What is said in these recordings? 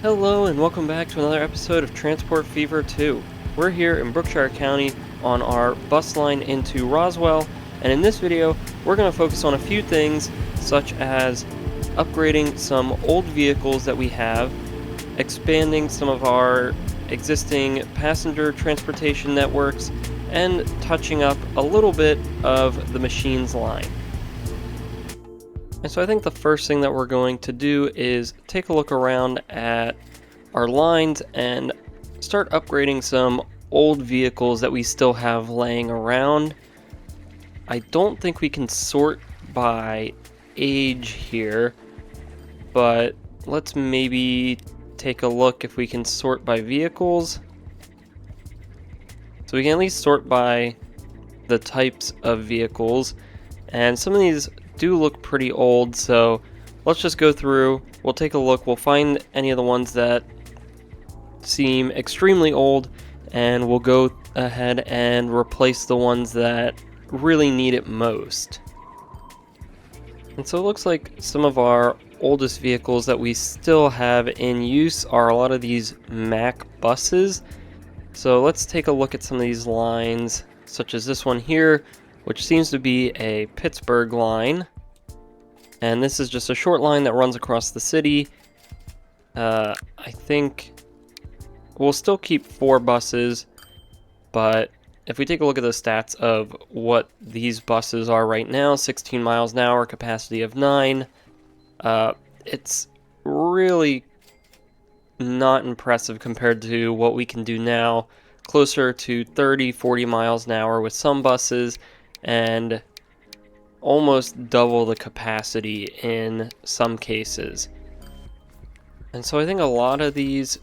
Hello and welcome back to another episode of Transport Fever 2. We're here in Brookshire County on our bus line into Roswell, and in this video we're going to focus on a few things such as upgrading some old vehicles that we have, expanding some of our existing passenger transportation networks, and touching up a little bit of the machines line. And so I think the first thing that we're going to do is take a look around at our lines and start upgrading some old vehicles that we still have laying around. I don't think we can sort by age here, but let's maybe take a look if we can sort by vehicles. So we can at least sort by the types of vehicles, and some of these do look pretty old, so let's just go through, we'll take a look, we'll find any of the ones that seem extremely old, and we'll go ahead and replace the ones that really need it most. And so it looks like some of our oldest vehicles that we still have in use are a lot of these Mack buses. So let's take a look at some of these lines, such as this one here, which seems to be a Pittsburgh line. And this is just a short line that runs across the city. I think we'll still keep 4 buses, but if we take a look at the stats of what these buses are right now, 16 miles an hour, capacity of 9, it's really not impressive compared to what we can do now, closer to 30, 40 miles an hour with some buses, and almost double the capacity in some cases. And so I think a lot of these,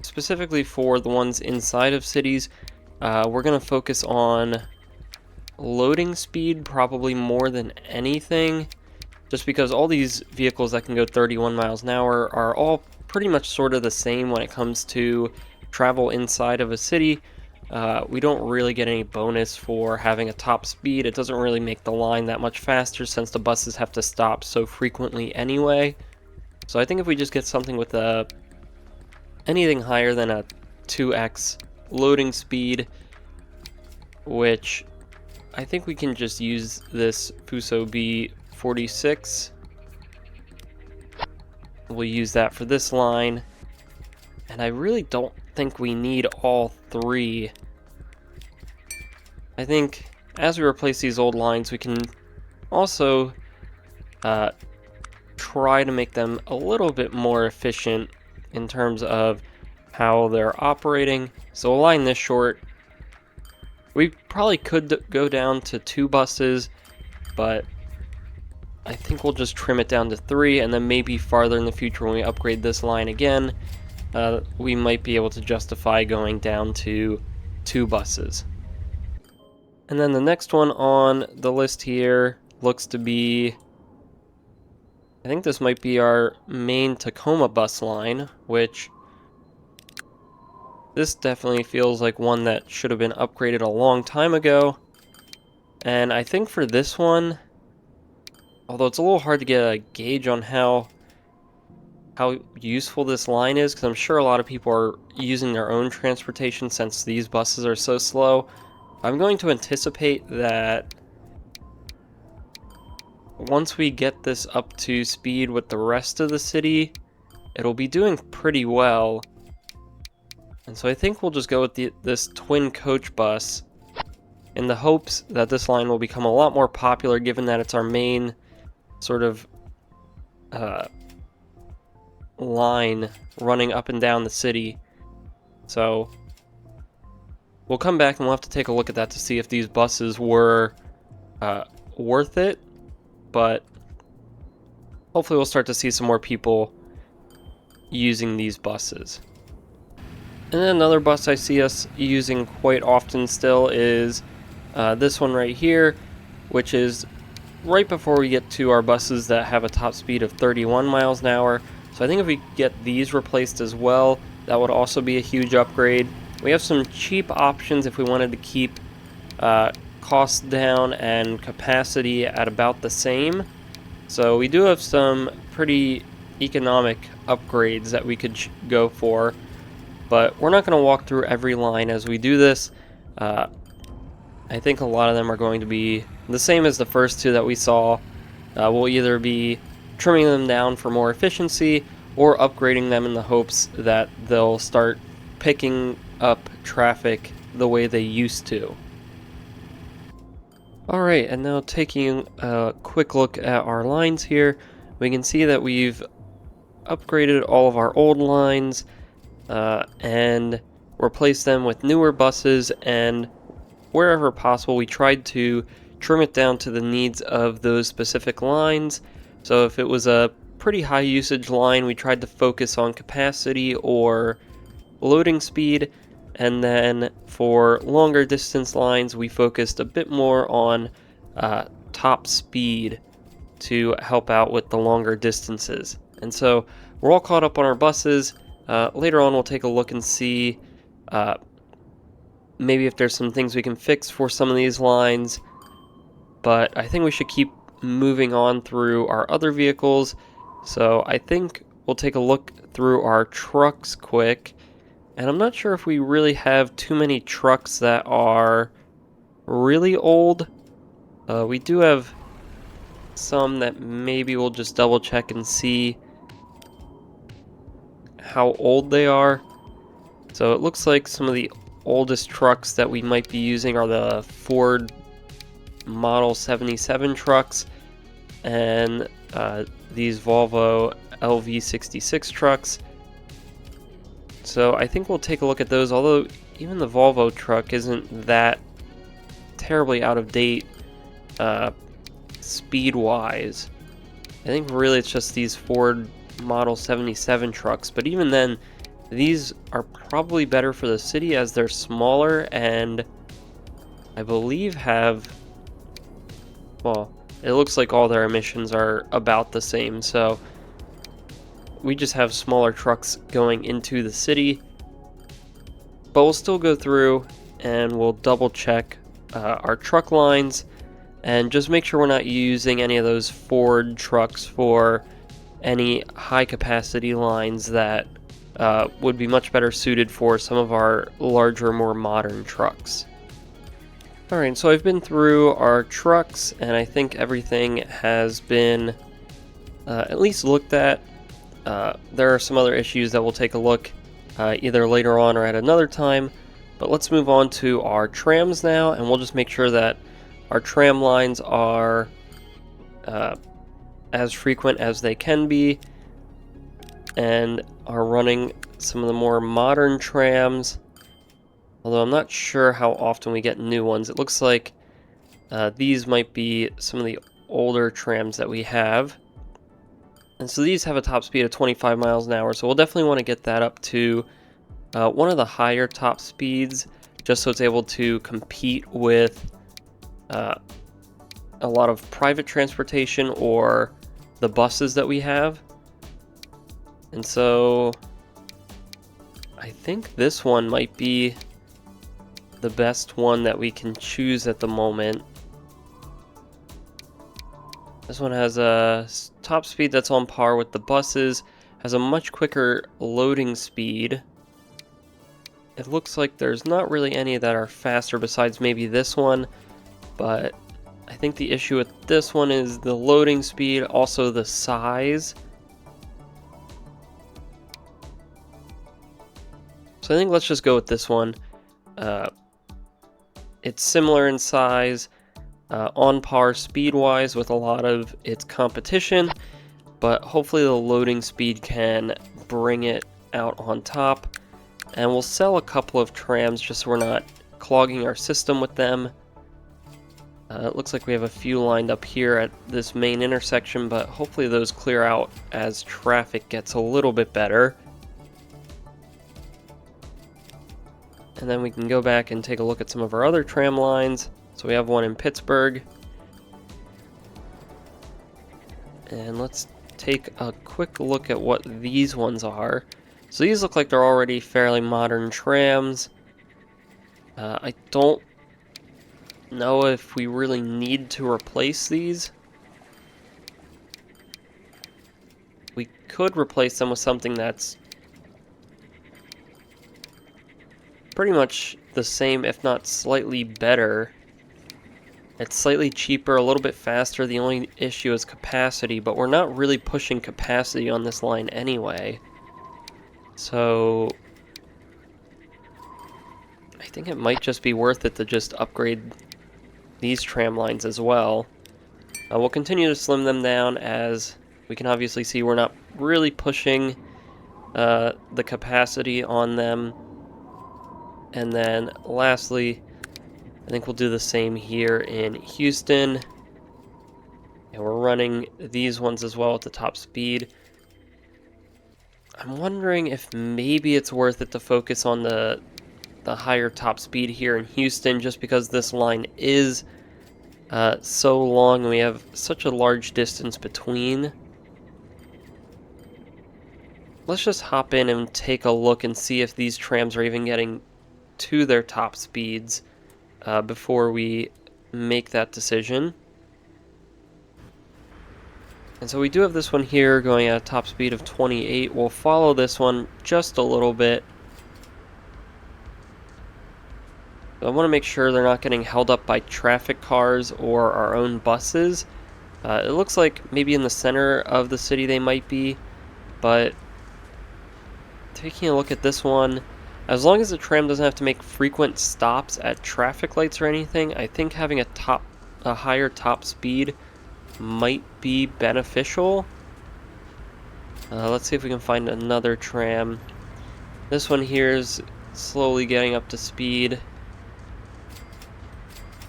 specifically for the ones inside of cities, we're going to focus on loading speed probably more than anything, just because all these vehicles that can go 31 miles an hour are all pretty much sort of the same when it comes to travel inside of a city. We don't really get any bonus for having a top speed. It doesn't really make the line that much faster since the buses have to stop so frequently anyway. So I think if we just get something with anything higher than a 2x loading speed, which I think we can just use this Fuso B46. We'll use that for this line. And I really don't think we need all 3. I think as we replace these old lines, we can also try to make them a little bit more efficient in terms of how they're operating. So a line this short, we probably could go down to 2 buses, but I think we'll just trim it down to 3, and then maybe farther in the future when we upgrade this line again, we might be able to justify going down to 2 buses. And then the next one on the list here looks to be, I think this might be our main Tacoma bus line, which this definitely feels like one that should have been upgraded a long time ago. And I think for this one, although it's a little hard to get a gauge on how useful this line is, because I'm sure a lot of people are using their own transportation since these buses are so slow, I'm going to anticipate that once we get this up to speed with the rest of the city, it'll be doing pretty well. And so I think we'll just go with this twin coach bus in the hopes that this line will become a lot more popular, given that it's our main sort of line running up and down the city. So we'll come back and we'll have to take a look at that to see if these buses were worth it, but hopefully we'll start to see some more people using these buses. And then another bus I see us using quite often still is this one right here, which is right before we get to our buses that have a top speed of 31 miles an hour. So I think if we get these replaced as well, that would also be a huge upgrade. We have some cheap options if we wanted to keep costs down and capacity at about the same. So we do have some pretty economic upgrades that we could go for, but we're not going to walk through every line as we do this. I think a lot of them are going to be the same as the first two that we saw. We'll either be trimming them down for more efficiency or upgrading them in the hopes that they'll start picking up traffic the way they used to. Alright, and now taking a quick look at our lines here, we can see that we've upgraded all of our old lines and replaced them with newer buses, and wherever possible we tried to trim it down to the needs of those specific lines. So if it was a pretty high usage line, we tried to focus on capacity or loading speed, and then for longer distance lines we focused a bit more on top speed to help out with the longer distances. And so we're all caught up on our buses. Later on we'll take a look and see maybe if there's some things we can fix for some of these lines, but I think we should keep moving on through our other vehicles. So I think we'll take a look through our trucks quick, and I'm not sure if we really have too many trucks that are really old. We do have some that maybe we'll just double check and see how old they are. So it looks like some of the oldest trucks that we might be using are the Ford Model 77 trucks and these Volvo LV66 trucks. So I think we'll take a look at those, although even the Volvo truck isn't that terribly out of date speed-wise. I think really it's just these Ford Model 77 trucks, but even then, these are probably better for the city as they're smaller and I believe have, well, it looks like all their emissions are about the same, so we just have smaller trucks going into the city. But we'll still go through and we'll double check our truck lines and just make sure we're not using any of those Ford trucks for any high capacity lines that would be much better suited for some of our larger, more modern trucks. Alright, so I've been through our trucks and I think everything has been at least looked at. There are some other issues that we'll take a look either later on or at another time, but let's move on to our trams now, and we'll just make sure that our tram lines are as frequent as they can be and are running some of the more modern trams, although I'm not sure how often we get new ones. It looks like these might be some of the older trams that we have. And so these have a top speed of 25 miles an hour, so we'll definitely want to get that up to one of the higher top speeds, just so it's able to compete with a lot of private transportation or the buses that we have. And so I think this one might be the best one that we can choose at the moment. This one has a top speed that's on par with the buses, has a much quicker loading speed. It looks like there's not really any that are faster besides maybe this one, but I think the issue with this one is the loading speed, also the size. So I think let's just go with this one. It's similar in size, on par speed-wise with a lot of its competition, but hopefully the loading speed can bring it out on top. And we'll sell a couple of trams just so we're not clogging our system with them. It looks like we have a few lined up here at this main intersection, but hopefully those clear out as traffic gets a little bit better. And then we can go back and take a look at some of our other tram lines. So we have one in Pittsburgh. And let's take a quick look at what these ones are. So these look like they're already fairly modern trams. I don't know if we really need to replace these. we could replace them with something that's pretty much the same, if not slightly better. It's slightly cheaper, a little bit faster. The only issue is capacity, but we're not really pushing capacity on this line anyway. So I think it might just be worth it to just upgrade these tram lines as well. We'll continue to slim them down, as we can obviously see we're not really pushing the capacity on them. And then lastly, I think we'll do the same here in Houston. And we're running these ones as well at the top speed. I'm wondering if maybe it's worth it to focus on the higher top speed here in Houston, just because this line is so long and we have such a large distance between. Let's just hop in and take a look and see if these trams are even getting to their top speeds before we make that decision. And so we do have this one here going at a top speed of 28. We'll follow this one just a little bit. I want to make sure they're not getting held up by traffic cars or our own buses. It looks like maybe in the center of the city they might be, but taking a look at this one, as long as the tram doesn't have to make frequent stops at traffic lights or anything, I think having a higher top speed might be beneficial. Let's see if we can find another tram. This one here is slowly getting up to speed.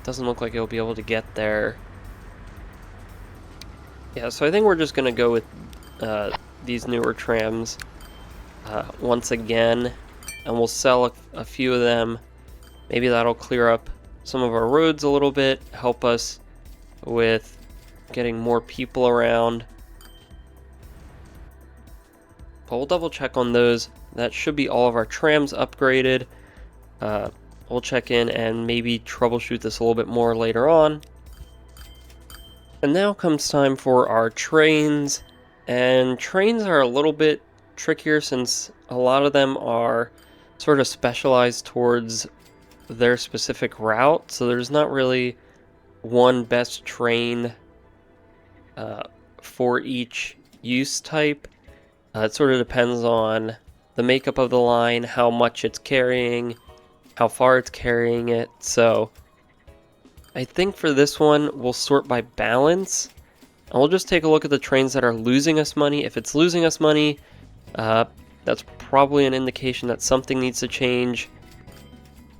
Doesn't look like it'll be able to get there. Yeah, so I think we're just going to go with these newer trams once again, and we'll sell a few of them. Maybe that'll clear up some of our roads a little bit, help us with getting more people around. But we'll double check on those. That should be all of our trams upgraded. We'll check in and maybe troubleshoot this a little bit more later on. And now comes time for our trains. And trains are a little bit trickier since a lot of them are sort of specialized towards their specific route. So there's not really one best train for each use type. It sort of depends on the makeup of the line, how much it's carrying, how far it's carrying it. So I think for this one we'll sort by balance, and we'll just take a look at the trains that are losing us money. If it's losing us money, that's probably an indication that something needs to change.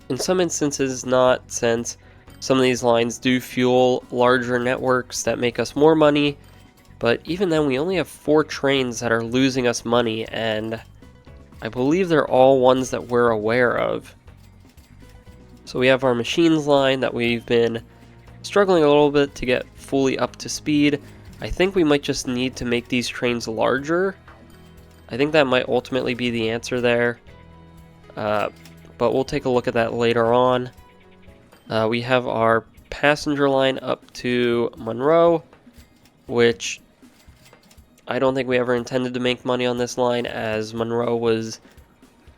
In some instances not, since some of these lines do fuel larger networks that make us more money, but even then we only have 4 trains that are losing us money, and I believe they're all ones that we're aware of. So we have our machines line that we've been struggling a little bit to get fully up to speed. I think we might just need to make these trains larger. I think that might ultimately be the answer there. But we'll take a look at that later on. We have our passenger line up to Monroe, which I don't think we ever intended to make money on this line, as Monroe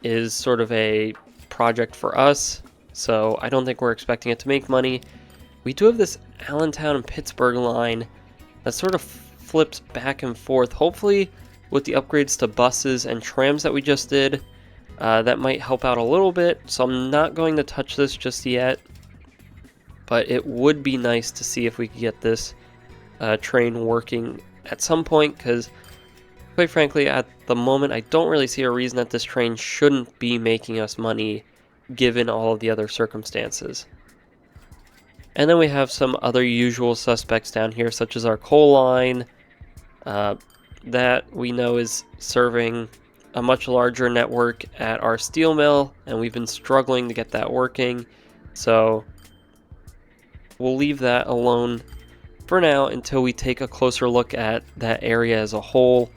is sort of a project for us. So I don't think we're expecting it to make money. We do have this Allentown and Pittsburgh line that sort of flips back and forth. Hopefully with the upgrades to buses and trams that we just did, that might help out a little bit. So I'm not going to touch this just yet, but it would be nice to see if we could get this train working at some point, because quite frankly at the moment I don't really see a reason that this train shouldn't be making us money given all of the other circumstances. And then we have some other usual suspects down here, such as our coal line that we know is serving a much larger network at our steel mill, and we've been struggling to get that working. So we'll leave that alone for now until we take a closer look at that area as a whole,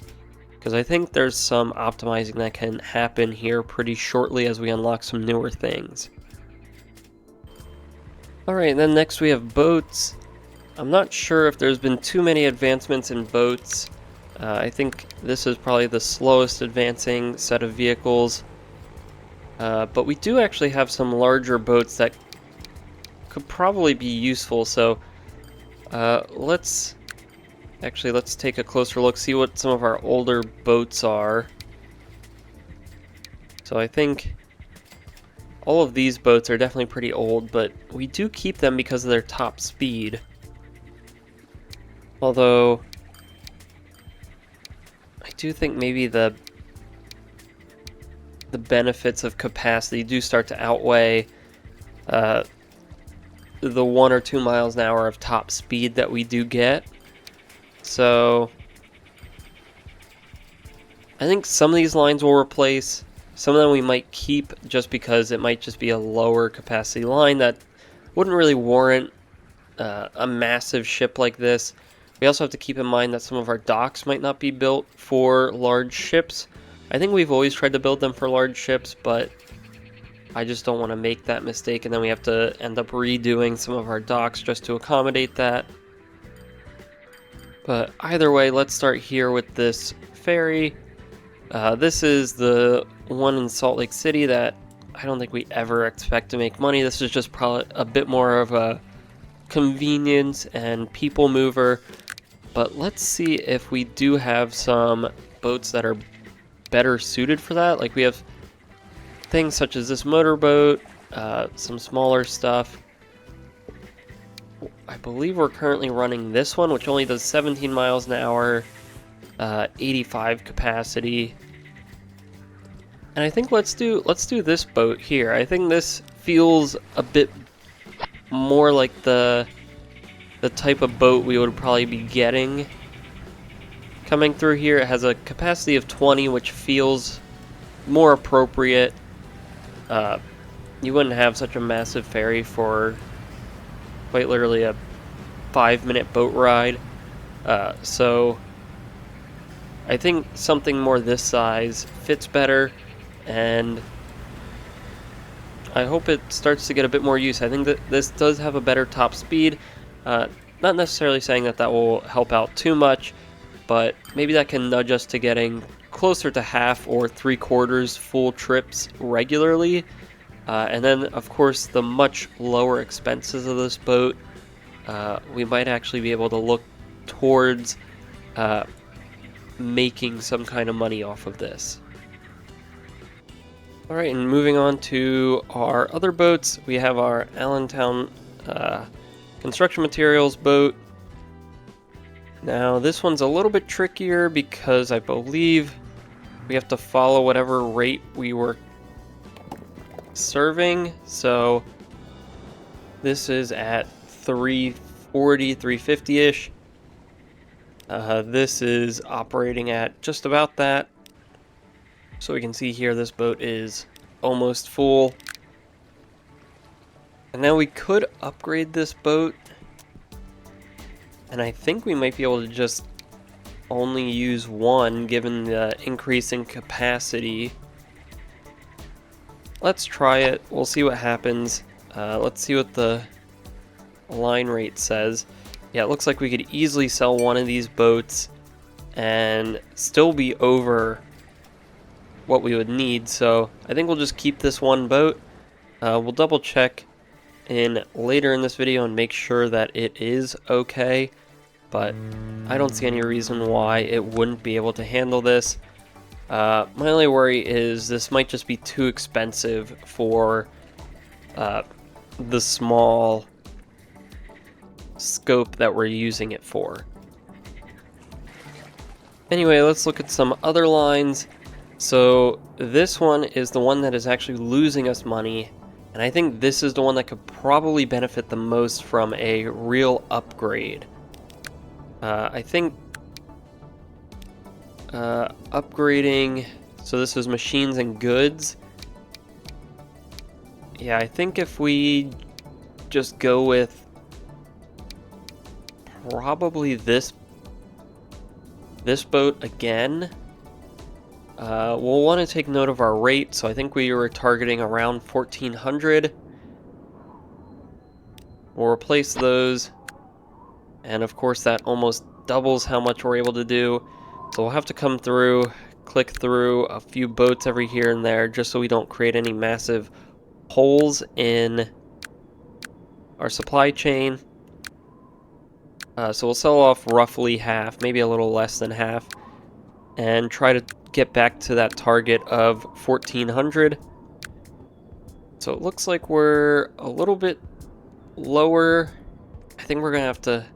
because I think there's some optimizing that can happen here pretty shortly as we unlock some newer things. Alright, then next we have boats. I'm not sure if there's been too many advancements in boats I think this is probably the slowest advancing set of vehicles. But we do actually have some larger boats that could probably be useful, so let's take a closer look, see what some of our older boats are. So I think all of these boats are definitely pretty old, but we do keep them because of their top speed. Although, I do think maybe the benefits of capacity do start to outweigh the 1 or 2 miles an hour of top speed that we do get. So I think some of these lines will replace, some of them we might keep just because it might just be a lower capacity line that wouldn't really warrant a massive ship like this. We also have to keep in mind that some of our docks might not be built for large ships. I think we've always tried to build them for large ships, but I just don't want to make that mistake, and then we have to end up redoing some of our docks just to accommodate that. But either way, let's start here with this ferry. This is the one in Salt Lake City that I don't think we ever expect to make money. This is just probably a bit more of a convenience and people mover. But let's see if we do have some boats that are better suited for that. Like we have things such as this motorboat, some smaller stuff. I believe we're currently running this one, which only does 17 miles an hour, 85 capacity. And I think let's do this boat here. I think this feels a bit more like the type of boat we would probably be getting coming through here. It has a capacity of 20, which feels more appropriate. You wouldn't have such a massive ferry for quite literally a 5-minute boat ride. So I think something more this size fits better, and I hope it starts to get a bit more use. I think that this does have a better top speed. Not necessarily saying that will help out too much, but maybe that can nudge us to getting closer to half or 3/4 full trips regularly. And then, of course, the much lower expenses of this boat, we might actually be able to look towards making some kind of money off of this. Alright, and moving on to our other boats, we have our Allentown construction materials boat. Now, this one's a little bit trickier because I believe we have to follow whatever rate we were serving. So this is at 340, 350-ish. This is operating at just about that. So we can see here this boat is almost full. And now we could upgrade this boat, and I think we might be able to just only use one given the increase in capacity. Let's try it. We'll see what happens. Let's see what the line rate says. Yeah, it looks like we could easily sell one of these boats and still be over what we would need. So I think we'll just keep this one boat. We'll double check later in this video and make sure that it is okay, but I don't see any reason why it wouldn't be able to handle this. My only worry is this might just be too expensive for the small scope that we're using it for. Anyway, let's look at some other lines. So this one is the one that is actually losing us money, and I think this is the one that could probably benefit the most from a real upgrade. I think upgrading, so this is machines and goods. Yeah, I think if we just go with probably this boat again, we'll want to take note of our rate. So I think we were targeting around 1400. We'll replace those, and of course that almost doubles how much we're able to do. So we'll have to come through, click through a few boats every here and there just so we don't create any massive holes in our supply chain. So we'll sell off roughly half, maybe a little less than half, and try to get back to that target of 1400. So it looks like we're a little bit lower. I think we're gonna have to...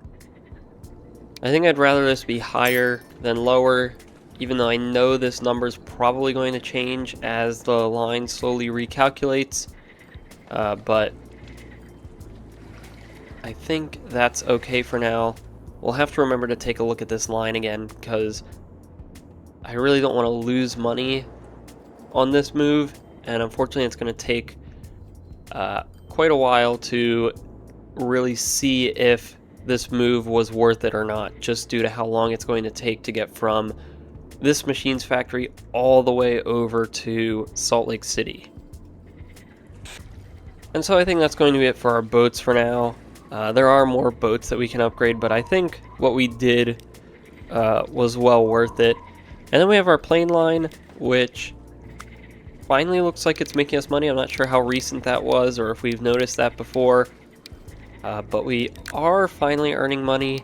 I think I'd rather this be higher than lower, even though I know this number's probably going to change as the line slowly recalculates. But I think that's okay for now. We'll have to remember to take a look at this line again, because I really don't want to lose money on this move, and unfortunately it's going to take quite a while to really see if this move was worth it or not, just due to how long it's going to take to get from this machine's factory all the way over to Salt Lake City. And so I think that's going to be it for our boats for now. There are more boats that we can upgrade, but I think what we did was well worth it. And then we have our plane line, which finally looks like it's making us money. I'm not sure how recent that was or if we've noticed that before, but we are finally earning money.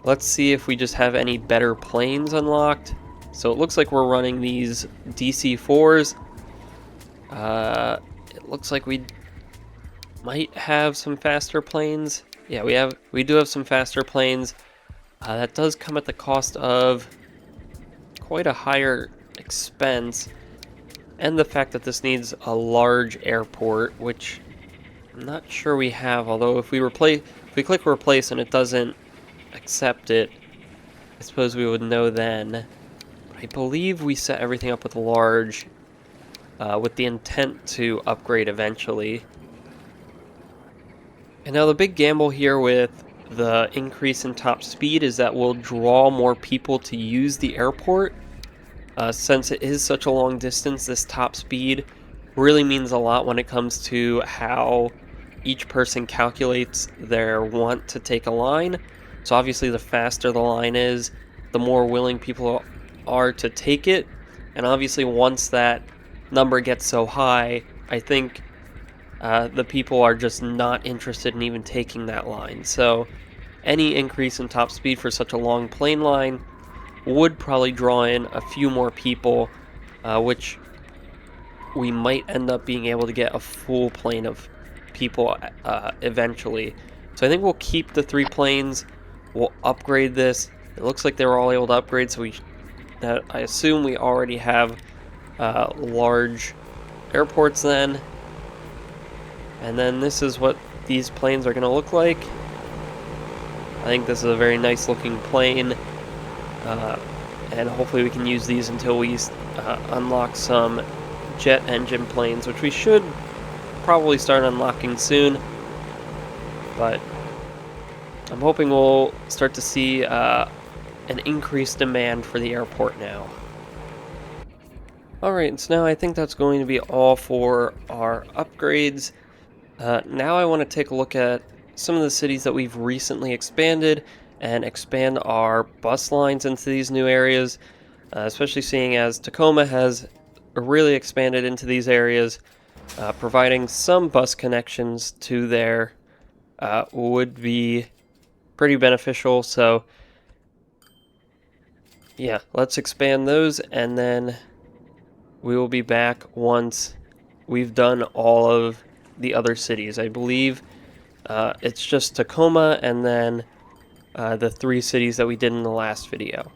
Let's see if we just have any better planes unlocked. So it looks like we're running these DC-4s. It looks like we might have some faster planes. Yeah, we do have some faster planes. That does come at the cost of quite a higher expense, and the fact that this needs a large airport, which I'm not sure we have. Although if we click replace and it doesn't accept it, I suppose we would know then. But I believe we set everything up with large, with the intent to upgrade eventually. And now the big gamble here with the increase in top speed is that we'll draw more people to use the airport. Since it is such a long distance, this top speed really means a lot when it comes to how each person calculates their want to take a line. So obviously the faster the line is, the more willing people are to take it. And obviously once that number gets so high, I think the people are just not interested in even taking that line. So any increase in top speed for such a long plane line would probably draw in a few more people, which we might end up being able to get a full plane of people eventually. So I think we'll keep the 3 planes. We'll upgrade this. It looks like they were all able to upgrade, so I assume we already have large airports then. And then this is what these planes are going to look like. I think this is a very nice looking plane. And hopefully we can use these until we unlock some jet engine planes, which we should probably start unlocking soon. But I'm hoping we'll start to see an increased demand for the airport now. Alright, so now I think that's going to be all for our upgrades. Now I want to take a look at some of the cities that we've recently expanded and expand our bus lines into these new areas, especially seeing as Tacoma has really expanded into these areas. Providing some bus connections to there would be pretty beneficial. So yeah, let's expand those, and then we will be back once we've done all of the other cities. I believe it's just Tacoma and then the 3 cities that we did in the last video.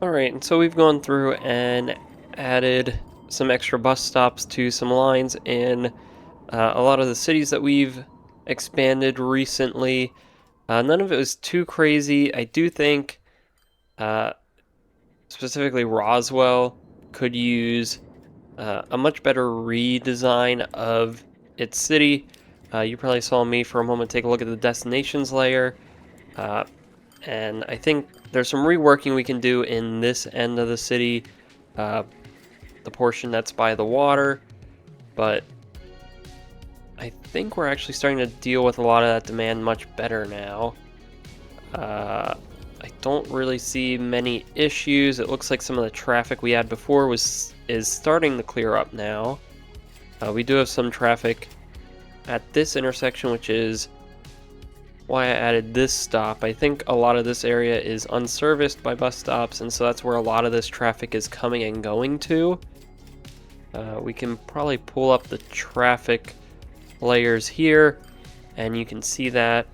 Alright, and so we've gone through and added some extra bus stops to some lines in a lot of the cities that we've expanded recently. None of it was too crazy. I do think, uh, specifically Roswell, could use a much better redesign of its city. You probably saw me for a moment take a look at the destinations layer, uh, and I think there's some reworking we can do in this end of the city, uh, the portion that's by the water, but I think we're actually starting to deal with a lot of that demand much better now. I don't really see many issues. It looks like some of the traffic we had before is starting to clear up now. We do have some traffic at this intersection, which is why I added this stop. I think a lot of this area is unserviced by bus stops, and so that's where a lot of this traffic is coming and going to. We can probably pull up the traffic layers here, and you can see that.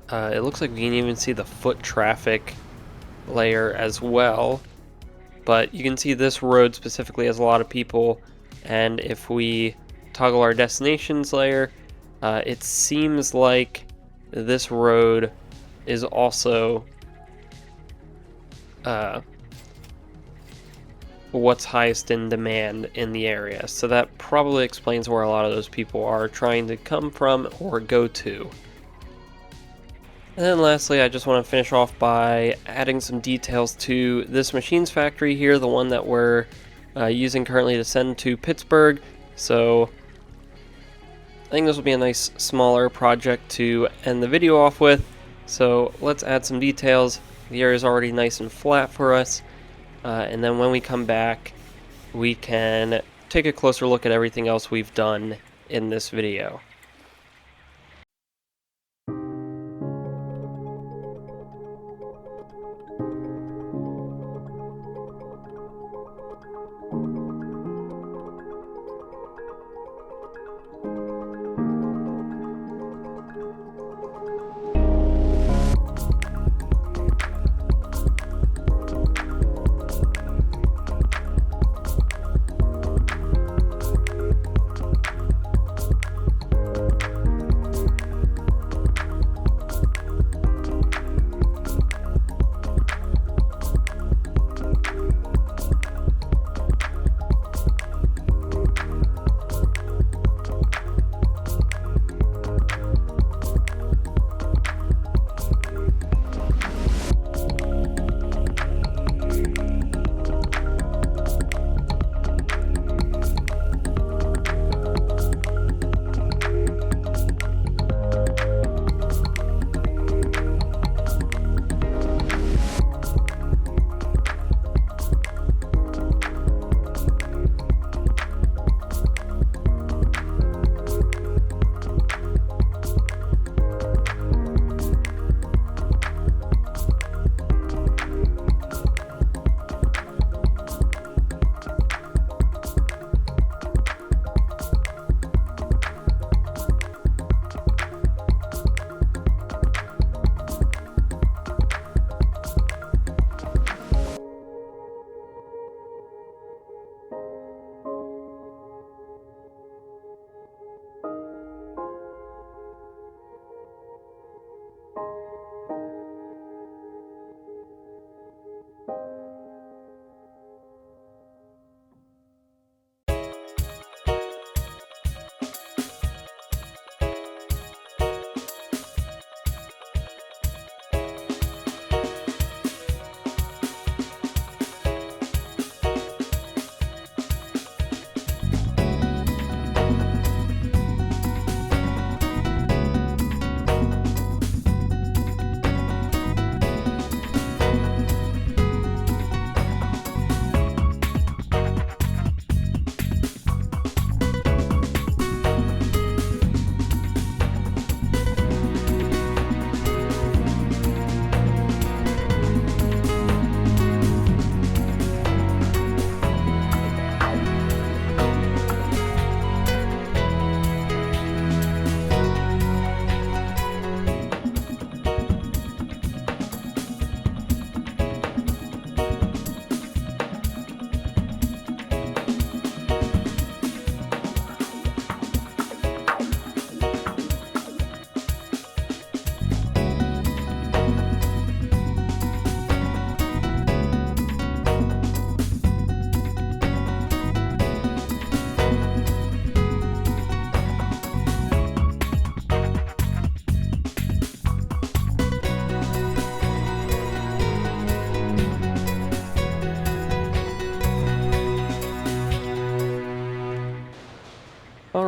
It looks like we can even see the foot traffic layer as well, but you can see this road specifically has a lot of people, and if we toggle our destinations layer, it seems like this road is also what's highest in demand in the area. So that probably explains where a lot of those people are trying to come from or go to. And then lastly, I just want to finish off by adding some details to this machines factory here, the one that we're using currently to send to Pittsburgh. So I think this will be a nice smaller project to end the video off with. So let's add some details. The area is already nice and flat for us. And then when we come back, we can take a closer look at everything else we've done in this video.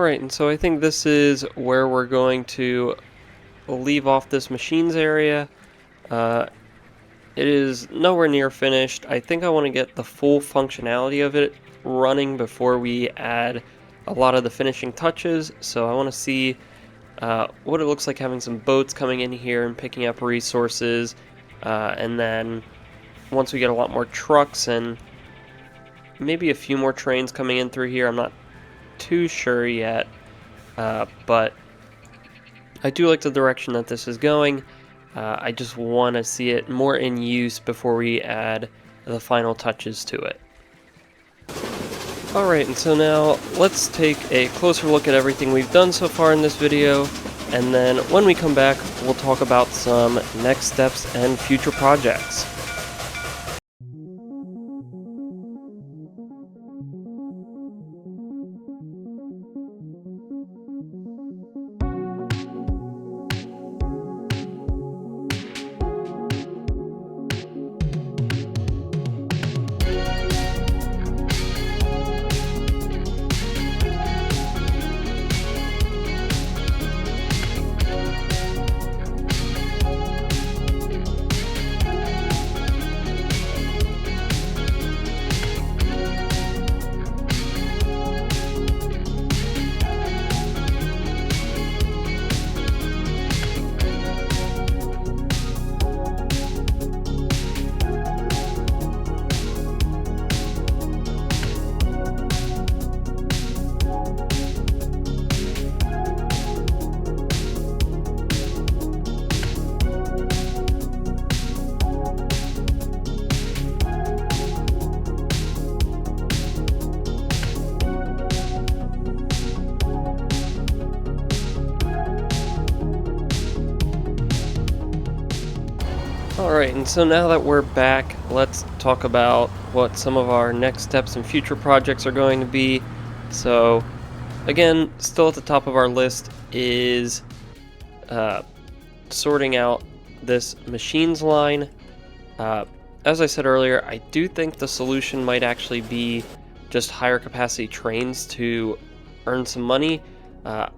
Alright, and so I think this is where we're going to leave off this machines area. Uh, it is nowhere near finished. I think I want to get the full functionality of it running before we add a lot of the finishing touches. So I want to see what it looks like having some boats coming in here and picking up resources. And then once we get a lot more trucks and maybe a few more trains coming in through here, I'm not too sure yet. But I do like the direction that this is going. I just want to see it more in use before we add the final touches to it. Alright, and so now let's take a closer look at everything we've done so far in this video, and then when we come back, we'll talk about some next steps and future projects. Alright, and so now that we're back, let's talk about what some of our next steps and future projects are going to be. So, again, still at the top of our list is sorting out this machines line. As I said earlier, I do think the solution might actually be just higher capacity trains to earn some money. I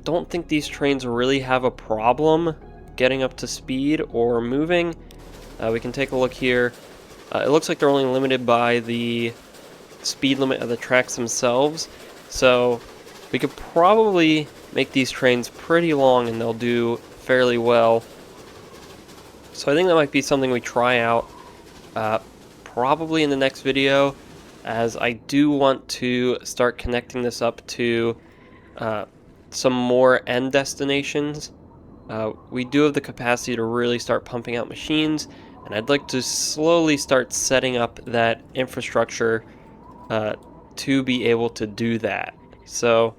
don't think these trains really have a problem getting up to speed or moving. We can take a look here. It looks like they're only limited by the speed limit of the tracks themselves, so we could probably make these trains pretty long and they'll do fairly well. So I think that might be something we try out probably in the next video, as I do want to start connecting this up to some more end destinations. We do have the capacity to really start pumping out machines, and I'd like to slowly start setting up that infrastructure to be able to do that. So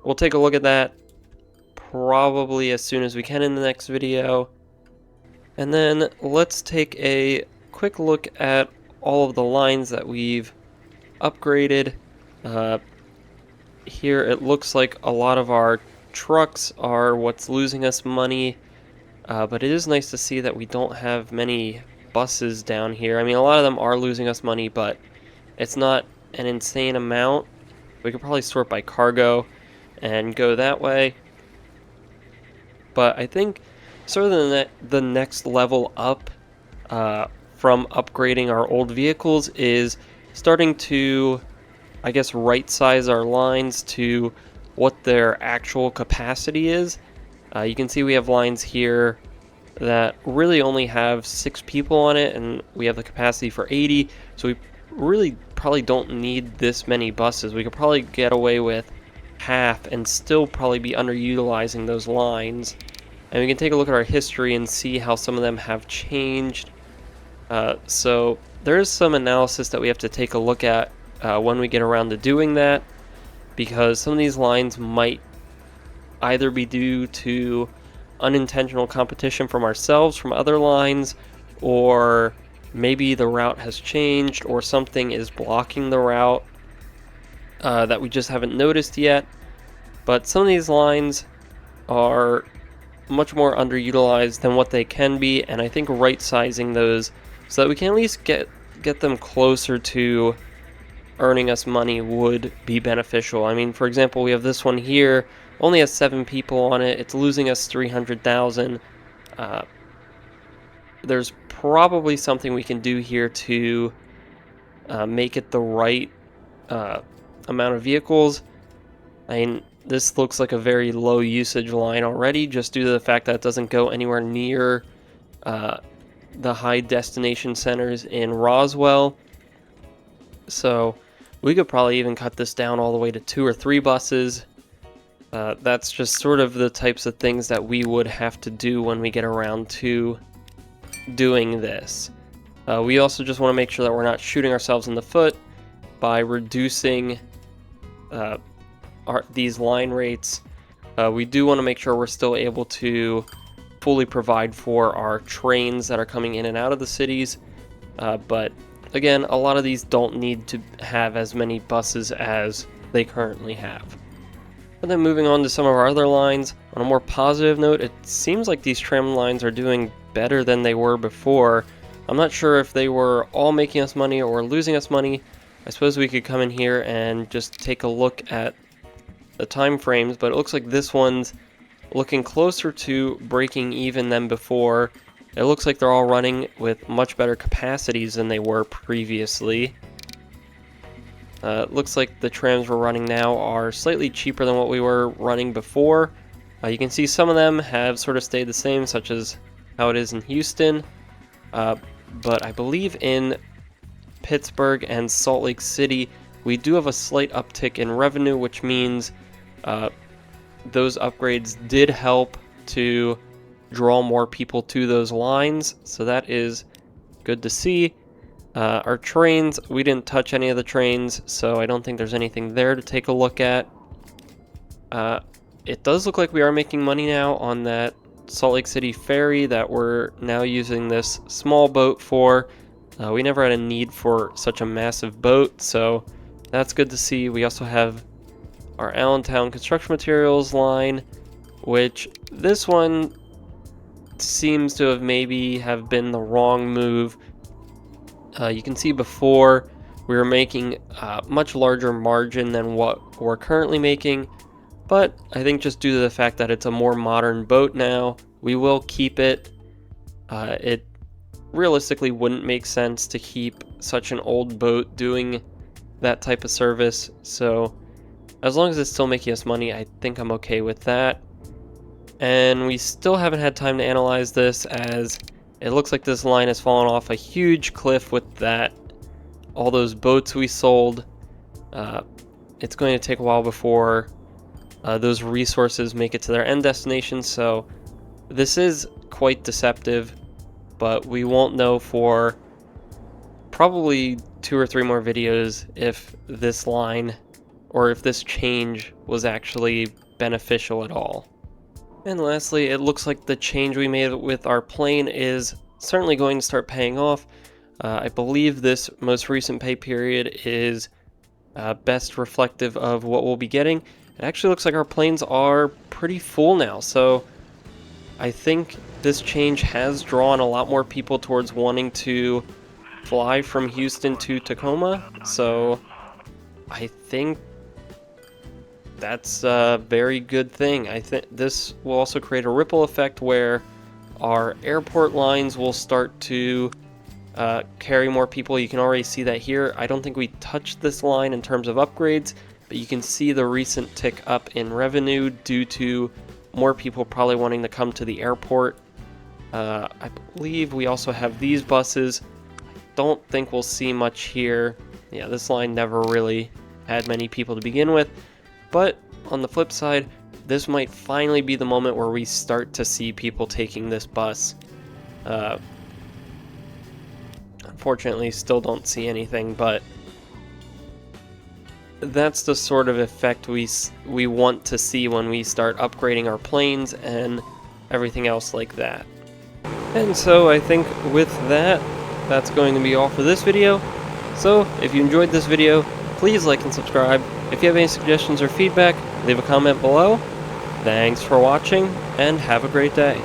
we'll take a look at that probably as soon as we can in the next video. And then let's take a quick look at all of the lines that we've upgraded. Here it looks like a lot of our trucks are what's losing us money, but it is nice to see that we don't have many buses down here. I mean, a lot of them are losing us money, but it's not an insane amount. We could probably sort by cargo and go that way. But I think sort of the next level up from upgrading our old vehicles is starting to, I guess, right size our lines to what their actual capacity is. You can see we have lines here that really only have 6 people on it, and we have the capacity for 80, so we really probably don't need this many buses. We could probably get away with half and still probably be underutilizing those lines. And we can take a look at our history and see how some of them have changed. So there is some analysis that we have to take a look at when we get around to doing that, because some of these lines might either be due to unintentional competition from ourselves, from other lines, or maybe the route has changed or something is blocking the route that we just haven't noticed yet. But some of these lines are much more underutilized than what they can be, and I think right sizing those so that we can at least get them closer to earning us money would be beneficial. I mean, for example, we have this one here, only has 7 people on it. It's losing us 300,000. There's probably something we can do here to make it the right amount of vehicles. I mean, this looks like a very low usage line already, just due to the fact that it doesn't go anywhere near the high destination centers in Roswell. So we could probably even cut this down all the way to 2 or 3 buses. That's just sort of the types of things that we would have to do when we get around to doing this. We also just want to make sure that we're not shooting ourselves in the foot by reducing these line rates. We do want to make sure we're still able to fully provide for our trains that are coming in and out of the cities, but again, a lot of these don't need to have as many buses as they currently have. And then moving on to some of our other lines, on a more positive note, it seems like these tram lines are doing better than they were before. I'm not sure if they were all making us money or losing us money. I suppose we could come in here and just take a look at the time frames, but it looks like this one's looking closer to breaking even than before. It looks like they're all running with much better capacities than they were previously. It looks like the trams we're running now are slightly cheaper than what we were running before. You can see some of them have sort of stayed the same, such as how it is in Houston. But I believe in Pittsburgh and Salt Lake City, we do have a slight uptick in revenue, which means those upgrades did help to draw more people to those lines, so that is good to see. Our trains, we didn't touch any of the trains, so I don't think there's anything there to take a look at. It does look like we are making money now on that Salt Lake City ferry that we're now using this small boat for. We never had a need for such a massive boat, so that's good to see. We also have our Allentown construction materials line, which this one seems to have maybe have been the wrong move. You can see before we were making a much larger margin than what we're currently making, but I think just due to the fact that it's a more modern boat now, we will keep it. It realistically wouldn't make sense to keep such an old boat doing that type of service, so as long as it's still making us money, I think I'm okay with that. And we still haven't had time to analyze this, as it looks like this line has fallen off a huge cliff with all those boats we sold. It's going to take a while before those resources make it to their end destination, so this is quite deceptive, but we won't know for probably 2 or 3 more videos if this line or if this change was actually beneficial at all. And lastly, it looks like the change we made with our plane is certainly going to start paying off. I believe this most recent pay period is best reflective of what we'll be getting. It actually looks like our planes are pretty full now, so I think this change has drawn a lot more people towards wanting to fly from Houston to Tacoma, so I think that's a very good thing. I think this will also create a ripple effect where our airport lines will start to carry more people. You can already see that here. I don't think we touched this line in terms of upgrades, but you can see the recent tick up in revenue due to more people probably wanting to come to the airport. I believe we also have these buses. I don't think we'll see much here. Yeah, this line never really had many people to begin with. But on the flip side, this might finally be the moment where we start to see people taking this bus. Unfortunately, still don't see anything, but that's the sort of effect we want to see when we start upgrading our planes and everything else like that. And so I think with that, that's going to be all for this video. So if you enjoyed this video, please like and subscribe. If you have any suggestions or feedback, leave a comment below. Thanks for watching, and have a great day.